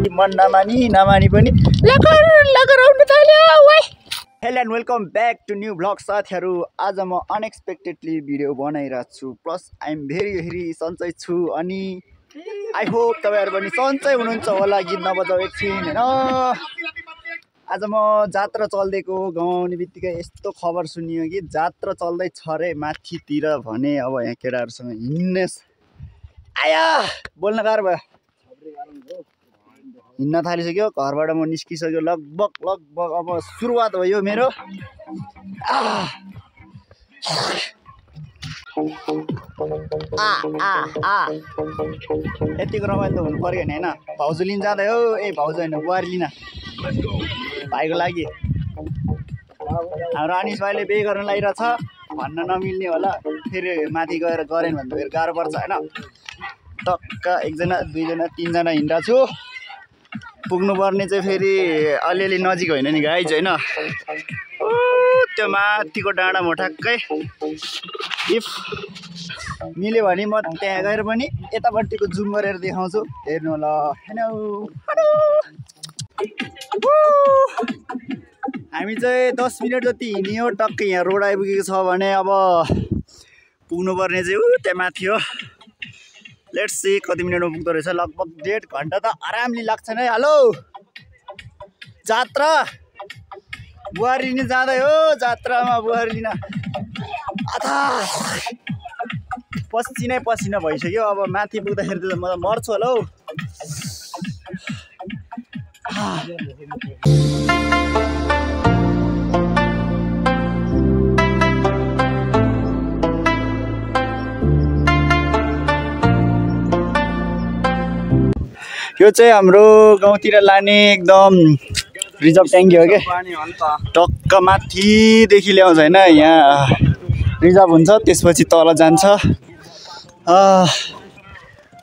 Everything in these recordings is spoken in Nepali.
मन नमानी पनि लगाउनु थाल्यो वाइ। Hello and welcome back to new vlog. साथीहरू आज म अनएक्सपेक्टेडली भिडियो बनाइरहेको छु, प्लस आइ एम भेरी सन्चै छु अनि आई होप तपाईँहरू पनि सन्चै हुनुहुन्छ होला। गीत नबजाऊ एकछिन होइन। आज म जात्रा चल्देको गाउँ आउने बित्तिकै यस्तो खबर सुनियो कि जात्रा चल्दैछ अरे माथितिर भने। अब यहाँ केटाहरूसँग हिँड्ने आया बोल्न गाह्रो भयो, हिँड्न थालिसक्यो। घरबाट म निस्किसक्यो लगभग अब सुरुवात भयो मेरो। यतिको रमाइलो त हुनु पर्यो नि होइन। भाउजू लिन जाँदै हो। ए भाउजू होइन, बुहारी लिन भाइको लागि। हाम्रो अनिस भाइले बिहे गर्न लागिरहेछ, भन्न नमिल्ने होला। फेरि माथि गएर गरेन भने त फेरि गाह्रो पर्छ होइन। टक्क एकजना दुईजना तिनजना हिँडिरहेको छु। पुग्नुपर्ने चाहिँ फेरि अलिअलि नजिक होइन नि गाइज होइन। त्यो माथिको डाँडा म ठ्याक्कै इफ मिल्यो भने म त्यहाँ गएर पनि यतापट्टिको जुम गरेर देखाउँछु, हेर्नु होला। हामी चाहिँ 10 मिनट जति हिँड्यो, टक्कै यहाँ रोड आइपुगेको छ भने अब पुग्नुपर्ने चाहिँ त्यहाँ माथि हो। लेट्स सी कति मिनटमा पुग्दो रहेछ। लगभग 1.5 घन्टा त आरामले लाग्छ नै। हेलो जात्रा बुहारी लिन जाँदै हो। जात्रामा बुहारी लिन अथा पसिना भइसक्यो। अब माथि पुग्दाखेरि त म त मर्छु होला हौ। यो चाहिँ हाम्रो गाउँतिर लाने एकदम रिजर्भ ट्याङ्की हो क्या। टक्क माथिदेखि ल्याउँछ होइन। यहाँ रिजर्भ हुन्छ, त्यसपछि तल जान्छ।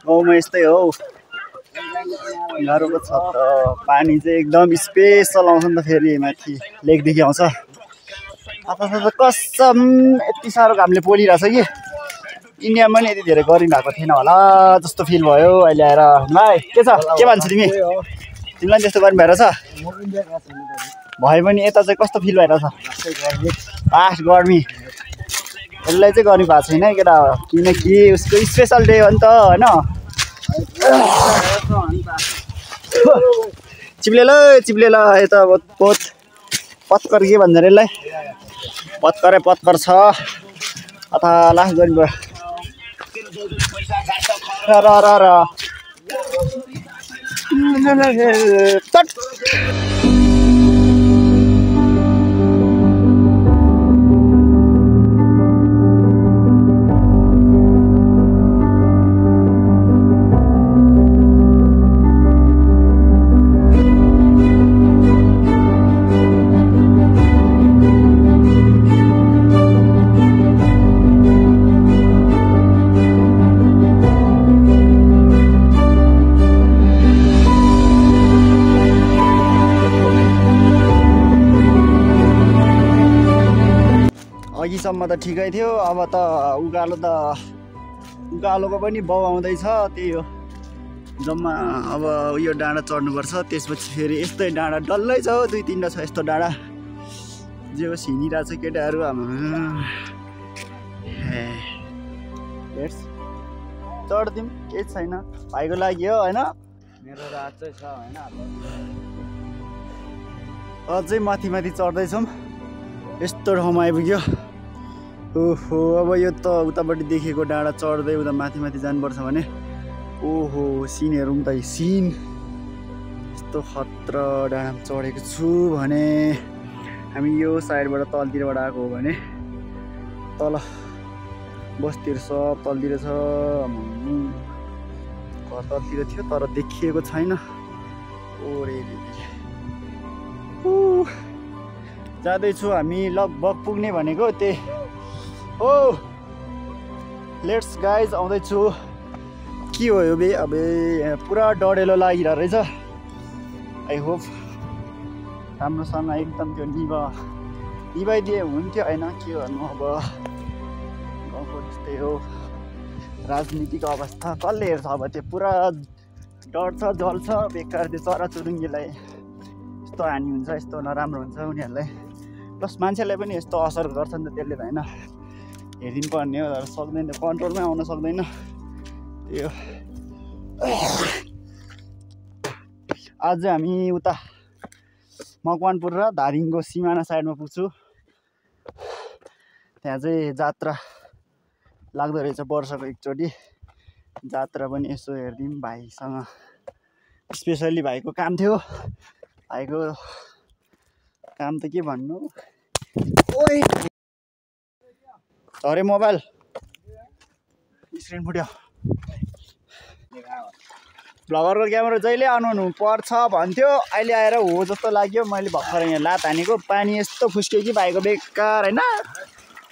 गाउँमा यस्तै हो। गाह्रो पो छ त। पानी चाहिँ एकदम स्पेसल आउँछ नि त फेरि माथि लेकदेखि आउँछ। कसम यति साह्रो घामले पोलिरहेछ कि इन्डियामा पनि यति धेरै गर्मी भएको थिएन होला जस्तो फिल भयो अहिले आएर। भाइ के छ, के भन्छ तिमी? तिमीलाई त्यस्तो गर्मी भइरहेछ भए पनि यता चाहिँ कस्तो फिल भइरहेछ? फास्ट गर्मी। यसलाई चाहिँ गर्मी भएको छैन केटा, किनकि उसको स्पेसल डे हो नि त होइन। चिप्ले ल यता पत्कर के भन्छ अरे यसलाई? पत्कर छ अथा लास्ट गर्मी भयो। अघिसम्म त ठिकै थियो, अब त उकालोको पनि बाउ आउँदैछ। त्यही हो जम्मा। अब यो डाँडा चढ्नुपर्छ, त्यसपछि फेरि यस्तै डाँडा डल्लै छ, 2-3 छ यस्तो डाँडा जे होस् हिँडिरहेको छ केटाहरू। चढ्दिउँ केही छैन, भाइको लागि हो होइन। मेरो रात चाहिँ छ होइन। अझै माथि चढ्दैछौँ। यस्तो ठाउँमा आइपुग्यो। ओहो अब यो त उतापट्टि देखेको डाँडा चढ्दै उता माथि जानुपर्छ भने ओहो सिन हेरौँ त। सिन यस्तो खतरा डाँडामा चढेको छु भने। हामी यो साइडबाट तलतिरबाट आएको हो भने तल बस्तीहरू सब तलतिर छ। घर तलतिर थियो तर देखिएको छैन। ओरे जाँदैछु हामी, लगभग पुग्ने भनेको त्यही हो। लेट्स गाइज आउँदैछु। के हो यो बे? अब पुरा डढेलो लागिरहेको रहेछ। आई होप राम्रोसँग एकदम त्यो निभाइदिए हुन्थ्यो होइन। के गर्नु अब, गाउँको त्यस्तै हो। राजनीतिको अवस्था कसले हेर्छ अब? त्यो पुरा डढ्छ जल्छ बेकार त्यो चराचुरुङ्गीलाई यस्तो हानि हुन्छ यस्तो नराम्रो हुन्छ उनीहरूलाई प्लस मान्छेलाई पनि यस्तो असर गर्छ नि त त्यसले त होइन हेरिदिनु पर्ने हो तर सक्दैन कन्ट्रोलमै आउन सक्दैन त्यो आज हामी उता मकवानपुर र धारिङको सिमाना साइडमा पुग्छु त्यहाँ चाहिँ जात्रा लाग्दो रहेछ वर्षको एकचोटि जात्रा पनि यसो हेरिदिउँ भाइसँग स्पेसल्ली भाइको काम थियो भाइको काम त के भन्नु ओइ झरे मोबाइल स्क्रिन फुट्यो भ्लगरको क्यामेरा जहिले आउनु पर्छ भन्थ्यो अहिले आएर हो जस्तो लाग्यो मैले भर्खर यहाँ लात हानेको पानी यस्तो फुस्क्यो कि भाइको बेकार होइन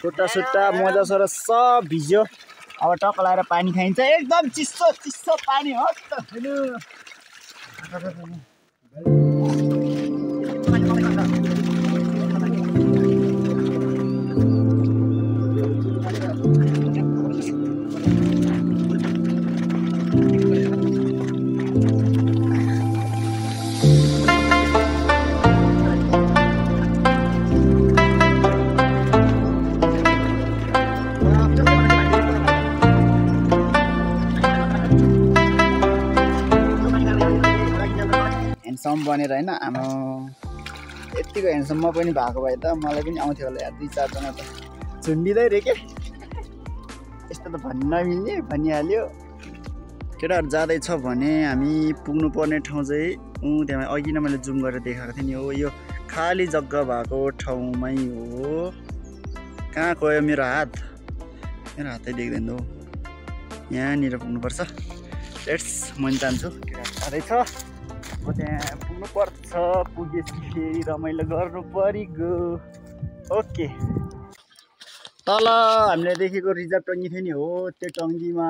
खुट्टा सुट्टा मोजा सोजा सब भिज्यो अब टक्क लगाएर पानी खाइन्छ एकदम चिसो चिसो पानी हो त ह्यान्डसम बनेर होइन आमा यतिको ह्यान्डसम म पनि भएको भए त मलाई पनि आउँथ्यो होला यार 2-4 जना त झुन्डिँदै रे के यस्तो त भन्न नमिल्ने भनिहाल्यो केटाहरू जाँदैछ भने हामी पुग्नुपर्ने ठाउँ चाहिँ त्यहाँ अघि नै मैले जुम गरेर देखाएको थिएँ नि हो यो खाली जग्गा भएको ठाउँमै हो कहाँ गयो मेरो हातै देख्दैन हो यहाँनिर पुग्नुपर्छ लेट्स म जान्छु केटाहरू जाँदैछ अब त्यहाँ पुग्नुपर्छ पुगेपछि फेरि रमाइलो गर्नु परिगयो ओके तल हामीले देखेको रिजर्भ टङ्की थियो नि हो त्यो टङ्कीमा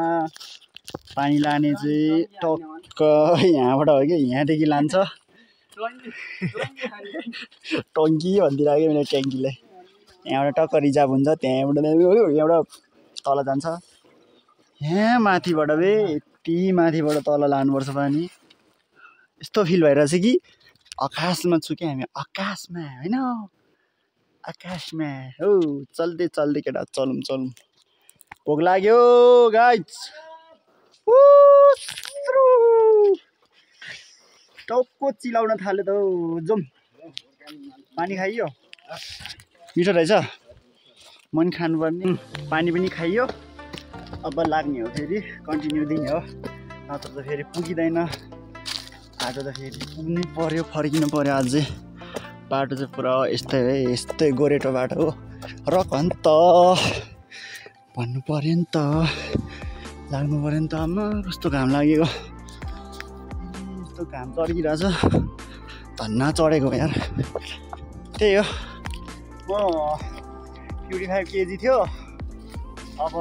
पानी लाने चाहिँ टक्क यहाँबाट हो कि यहाँदेखि लान्छ टङ्की भनिदिइरहेको मैले ट्याङ्कीलाई यहाँबाट टक्क रिजर्भ हुन्छ यहाँबाट तल जान्छ यहाँ माथिबाट बे यति माथिबाट तल लानुपर्छ पानी यस्तो फिल भइरहेछ कि आकाशमा छु कि हामी आकाशमा होइन आकाशमा हो चल्दै चल्दै केटा चलौँ भोक लाग्यो गाइज टाउको चिलाउन थाल्यो त जाउँ पानी खाइयो मिठो रहेछ मन खानुपर्ने पानी पनि खाइयो अब लाग्ने हो फेरि कन्टिन्यू दिने हो नत्र त फेरि पुगिँदैन आज त फेरि पुग्नै पर्यो फर्किनु पर्यो आज बाटो चाहिँ पुरा यस्तै है यस्तै गोरेटो बाटो हो र भन् त भन्नु पर्यो नि त लाग्नु पर्यो नि त आमा कस्तो घाम लागेको यस्तो घाम चढिरहेछ धन्ना चढेको यार त्यही हो म 55 केजी थियो अब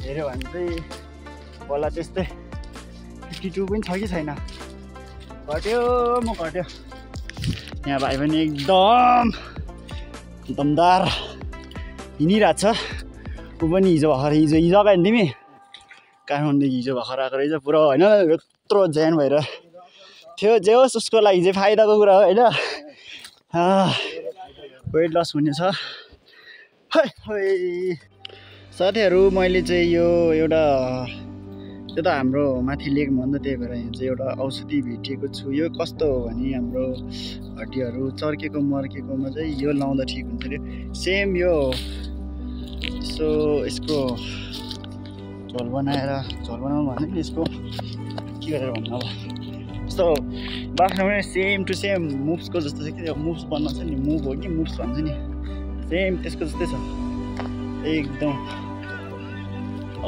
हेऱ्यो भने चाहिँ होला त्यस्तै 52 पनि छ कि छैन घट्यो यहाँ भाइ पनि एकदम दमदार हिँडिरहेको छ ऊ पनि हिजो भर्खर हिजो आयो नि तिमी काठमाडौँदेखि हिजो भर्खर आएको रहेछ पुरा होइन यत्रो ज्यान भएर थियो जे होस् उसको लागि चाहिँ फाइदाको कुरा हो होइन वेट लस हुनेछ साथीहरू मैले चाहिँ यो एउटा त्यो त हाम्रो माथि लेकमा हो नि त त्यही भएर यहाँ चाहिँ एउटा औषधि भेटिएको छु यो कस्तो हो भने हाम्रो हड्डीहरू चर्केको मर्केकोमा चाहिँ यो लाउँदा ठिक हुन्छ अरे सेम यो यसो यसको झोल बनाउनु भने नि यसको के गरेर भन्नु अब यस्तो बाख्रा पनि सेम टु सेम मुभ्सको जस्तो छ कि मुभ्स बनाउँछ नि मुभ हो कि मुभ्स भन्छ नि सेम त्यसको जस्तै छ एकदम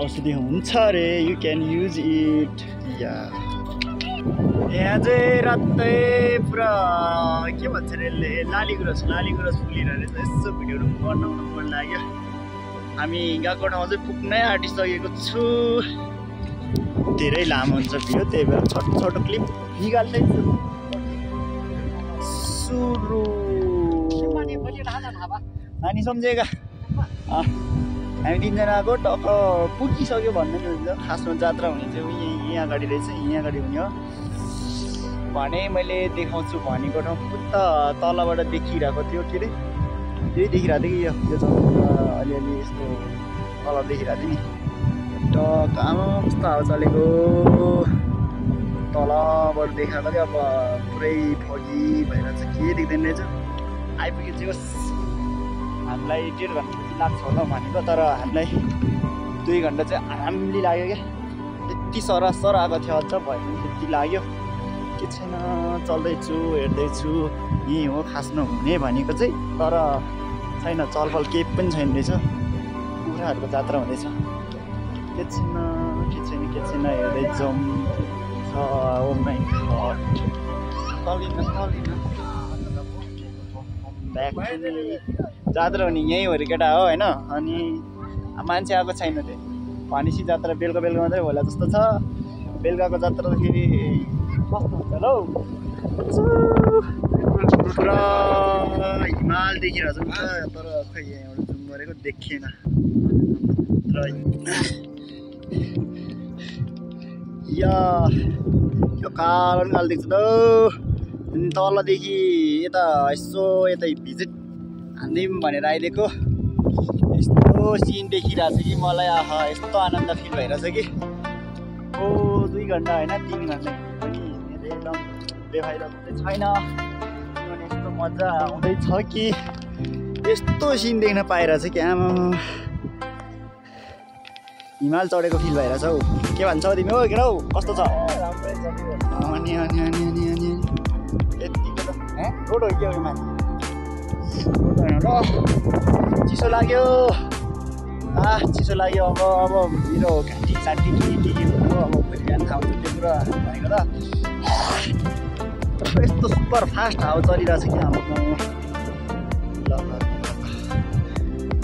औषधि हुन्छ अरे यु क्यान युज इट यहाँ चाहिँ रातै पुरा के भन्छ अरे लाली गुरस फुलिरहेको रहेछ यसो भिडियोहरू बनाउनु मन लाग्यो हामी गएको ठाउँ चाहिँ पुग्नै आँटिसकेको छु धेरै लामो हुन्छ भिडियो त्यही भएर छोटो क्लिप निकाल्दैछु सुरु नानी सम्झेगा हामी 3 जना आएको टक्क पुगिसक्यो भन्नु नि हुन्छ खासमा जात्रा हुने चाहिँ यहाँ अगाडि रहेछ यहाँ अगाडि हुने हो भने मैले देखाउँछु भनेको ठाउँ उता तलबाट देखिरहेको थियो के अरे यही देखिरहेको थियो कि यो चाहिँ अलिअलि यस्तो तल देखिरहेको थियो नि टक आमा कस्तो हावा चलेको तलबाट देखाएको थियो अब पुरै फगी भएर चाहिँ के देख्दैन रहेछ आइपुग्यो चाहिँ होस् हामीलाई 1.5 घन्टा जति लाग्छ होला भनेको तर हामीलाई 2 घन्टा चाहिँ आरामले लाग्यो क्या यति सरासर आएको थियो अझ भयो भने त्यति लाग्यो के छैन चल्दैछु हेर्दैछु यहीँ हो खास नहुने भनेको चाहिँ तर छैन चलफल केही पनि छैन रहेछ कुखुराहरूको जात्रा हुँदैछ के छैन हेर्दै जाउँ ओ माइ गॉड जात्रा हुने यहीँ हो रे केटा हो होइन अनि मान्छे आएको छैन त्यो भनेपछि जात्रा बेलुका मात्रै होला जस्तो छ बेलुकाको जात्रा त फेरि कस्तो हुन्छ होला हौ पुरा हिमाल देखिरहेको छ नि त तर खै यहाँबाट जुम गरेको देखिएन र यो कालो देख्छ त अनि तलदेखि यता यसो यता भिजिट हान्दिउँ भनेर आइदिएको यस्तो सिन देखिरहेको छ कि मलाई आहा यस्तो आनन्द फिल भइरहेछ कि 2 घन्टा होइन 3 घन्टा पनि एकदम बेफाइदा हुँदै छैन किनभने यस्तो मजा आउँदैछ कि यस्तो सिन देख्न पाइरहेछ कि आमा हिमाल चढेको फिल भइरहेछ हौ के भन्छौ तिमी हो केटा हौ कस्तो छ अनि यतिको त रोड हो कि माथि चिसो लाग्यो चिसो लाग्यो अब मेरो घाँटी साटी के हो अब बिहान खाउँछु त्यो कुरा भनेको त यस्तो सुपर फास्ट हावा चलिरहेछ कि हाम्रो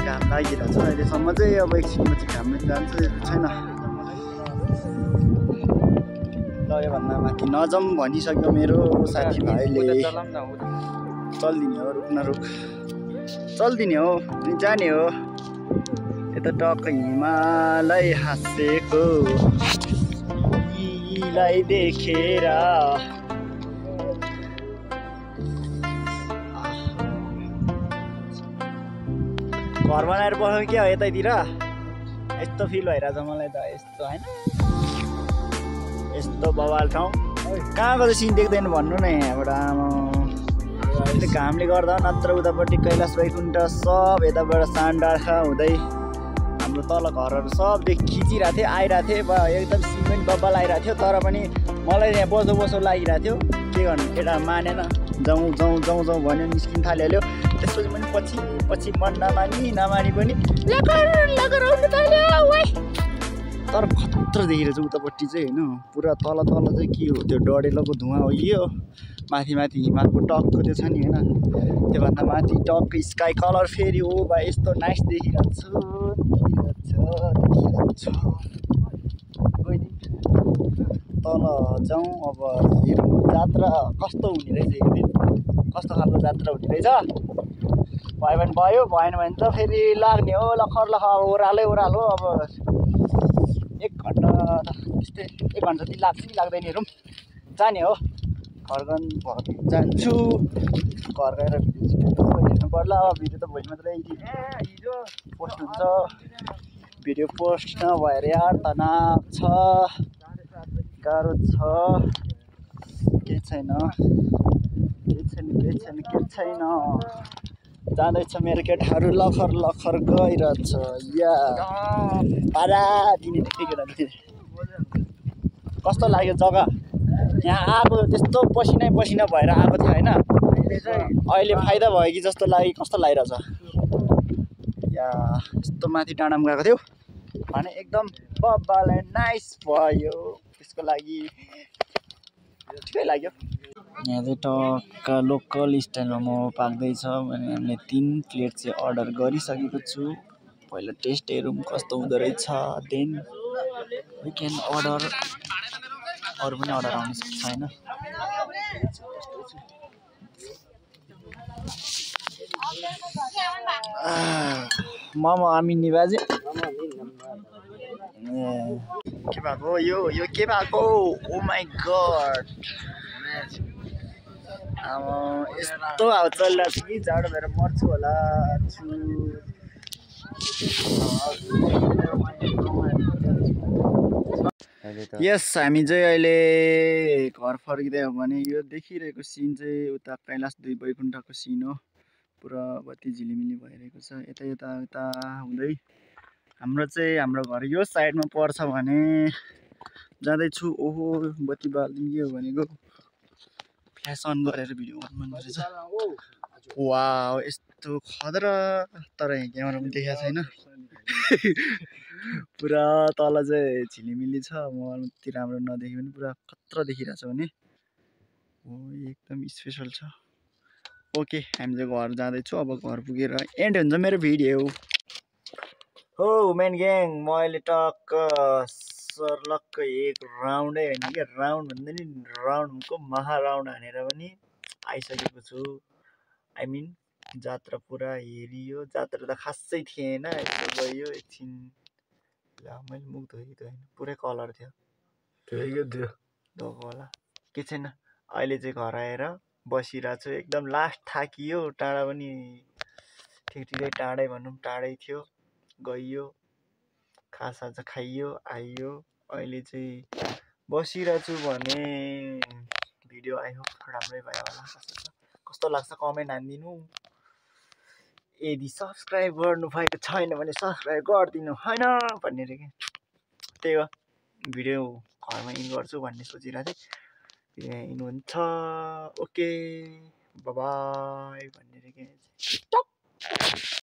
घाम लागिरहेछ अहिलेसम्म चाहिँ अब एकछिनमा चाहिँ घाम जान्छ छैन ल योभन्दा माथि नजाउँ भनिसक्यो मेरो साथीभाइले चल्दिने हो रुख चल्दिने हो अनि जाने हो यता टक्क हिमालय हाँसेको यीलाई देखेर घर बनाएर बस्नु क्या हो यतैतिर यस्तो फिल भइरहेछ मलाई त यस्तो होइन यस्तो बवाल ठाउँ कहाँको चाहिँ सिन देख्दैन भन्नु न यहाँबाट आमा घामले गर्दा नत्र उतापट्टि कैलाश वैकुण्ठ सब यताबाट सानडाँडा हुँदै हाम्रो तल घरहरू सब खिचिरहेको थियो आइरहेको थियो एकदम सिमेन्ट बब्बल आइरहेको थियो तर पनि मलाई यहाँ बसो लागिरहेको थियो के गर्नु केटा मानेन जाउँ भन्यो निस्किन थालिहाल्यो त्यसपछि पनि पछि मन नमानी पनि लगर आउनु थाल्यो तर खतरा देखिरहेछ उतापट्टि चाहिँ होइन पुरा तल चाहिँ के हो त्यो डढेलोको धुवाँ हो यो माथि हिमालको टकको त्यो छ नि होइन त्योभन्दा माथि टक स्काई कलर फेरि हो भाइ यस्तो नाइस देखिरहेको छु तल जाउँ अब हेरौँ जात्रा कस्तो हुने रहेछ एक दिन कस्तो खालको जात्रा हुने रहेछ भयो भने भयो भएन भने त फेरि लाग्ने हो लखर ओह्रालो अब 1 घन्टा त्यस्तै 1 घन्टा जति लाग्छ कि लाग्दैन हेरौँ जाने हो घर जान्छु घर गएर हेर्नु पर्ला अब भिडियो त भोलि मात्रै हिजो पोस्ट हुन्छ भिडियो पोस्ट नभएर यार तनाव छ गाह्रो छ केही छैन जाँदैछ मेरो केटाहरू लखर गइरहेछ या पारा दिने केटाहरू कस्तो लाग्यो जग्गा यहाँ आएको त्यस्तो पसिना भएर आएको थियो होइन अहिले फाइदा भयो कि जस्तो लाग्यो कस्तो लागिरहेछ या यस्तो माथि डाँडामा गएको थियो भने एकदम बब्बाल नाइस भयो त्यसको लागि ठिकै लाग्यो यहाँ चाहिँ टक्क लोकल स्टाइलमा मोमो पाक्दैछ भने हामीले 3 प्लेट चाहिँ अर्डर गरिसकेको छु पहिला टेस्ट हेरौँ कस्तो हुँदो रहेछ देन वी क्यान अर्डर अरू पनि अर्डर आउन सक्छ होइन मोमो आमिनी बाजे के भएको यो के भएको ओ माई गॉड यस्तो हावा चलिरहेको छ कि जाडो भएर मर्छु होला यस हामी चाहिँ अहिले घर फर्किँदै हो भने यो देखिरहेको सिन चाहिँ उता कैलाश 2 वैकुण्ठको सिन हो। पुरा बत्ती झिलिमिली भइरहेको छ यता यता यता हुँदै। हाम्रो घर यो साइडमा पर्छ भने जाँदैछु। ओहो बत्ती बालिदियो भनेको फ्ल्यास अन गरेर भिडियो गर्नु रहेछ। वाउ यस्तो खतरा, तर यहाँ क्यामेरामा देखाएको छैन। पुरा तल चाहिँ झिलिमिली छ, म त्यति राम्रो नदेखि पनि पुरा खतरा देखिरहेको छ भने। हो एकदम स्पेसल छ। ओके हामी चाहिँ घर जाँदैछु। अब घर पुगेर एन्ड हुन्छ मेरो भिडियो। हो मेन ग्याङ म अहिले टक्क सर्लक्क एक राउन्डै होइन क्या, राउन्ड भन्दा नि राउन्डको महाराउन्ड हानेर पनि आइसकेको छु। आई मिन जात्रा पुरा हेरियो। जात्रा त खासै थिएन, यसो गयो एकछिन। ल मैले मुख धोएँ त होइन, पुरै कलर थियो धोएको होला के छैन। अहिले चाहिँ घर आएर बसिरहेको छु। एकदम लास्ट थाकियो। टाढा पनि ठिकै टाढै भनौँ टाढै थियो। गइयो खासा चाहिँ खाइयो आइयो। अहिले चाहिँ बसिरहेको छु भने भिडियो आयो राम्रै भयो होला। कस्तो लाग्छ कमेन्ट हानिदिनु। यदि सब्सक्राइब गर्नु भएको छैन भने सब्सक्राइब गरिदिनु होइन भनेर क्या। त्यही हो भिडियो घरमा इन गर्छु भन्ने सोचिरहेको थिएँ। इन हुन्छ। ओके बाई भनेर के